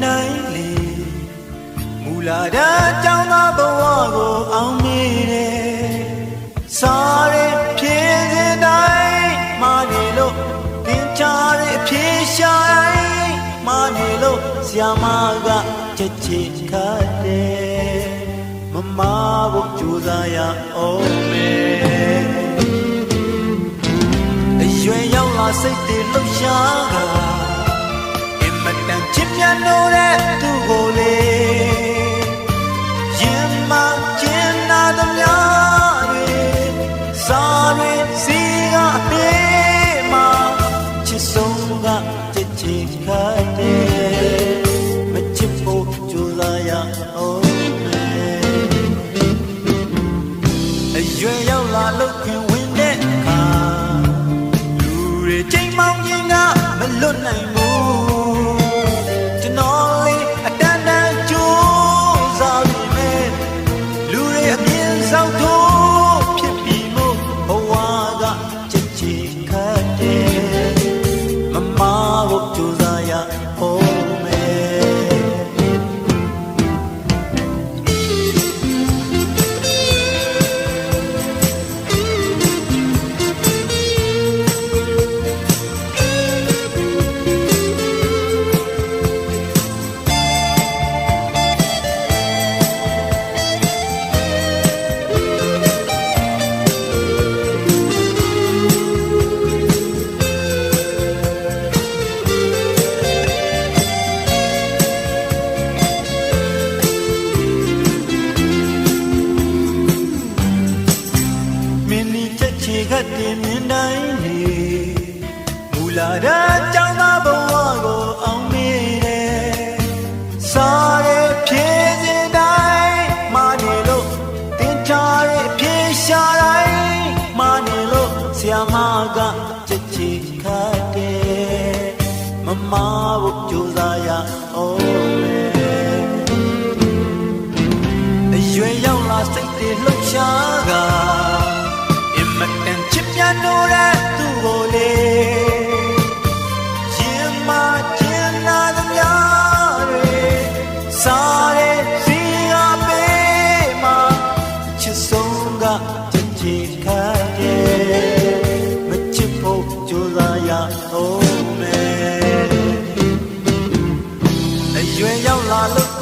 တိုင်းလေမူလာတဲ့ကြောင်းသားဘဝကိုအောင်မေးတယ်စားရဖြည့်စင်တိုင်းမနေလို့တင်ချရဖြည့်ရှာတိုင်းမနေလို့ဆရာမကချက်ချစ်ခတ်တယ်မမဖို့ကြိုးစားရအောင်မယ်အရွယ်ရောက်လာစိတ်တွေလှုပ်ရှားကအင်မတန်ချစ်မြတ်လို့တဲ့သူကိုလေရင်မကျင်နာသမျှတွေစားတွေစီကအပြေးမှာချစ်ဆုံးကချက်ချစ်ခတ်တယ်မချစ်ဖို့ကြိုးစားရအောင်အရွယ်ရောက်လာလို့ခင်ဝင်တဲ့အခါလူတွေချိန်မောင်းခြင်းကမလွတ်နိုင်ဘူးကျွန်တော်လေးအတန်းတန်းကြိုးစားပြီမဲ့လူတွေအမြင်ဆောင်ထိုးဖြစ်ပြီးမို့ဘဝကချက်ချစ်ခတ်တယ်မမဖို့ကြိုးစားရအောင်မယ်ခတ်တင်မြင်တိုင်းနေမူလာတဲ့ကြောင်းသားဘဝကိုအောင်မေးတယ်စားရဖြည့်စင်တိုင်းမနေလို့တင်ချရဖြည့်ရှာတိုင်းမနေလို့ဆရာမကချက်ချစ်ခတ်တယ်မမဖို့ကြိုးစားရအောင်မယ်အရွယ်ရောက်လာစိတ်တွေလှုပ်ရှားကအင်မတန်ချစ်မြတ်လို့တဲ့သူကိုလေရင်မကျင်နာသမျှတွေစားရစီအပေးမှာချစ်ဆုံးကချက်ချစ်ခတ်တယ်မချစ်ဖို့ကြိုးစားရအောင်မယ်အရွယ်ရောက်လာလို့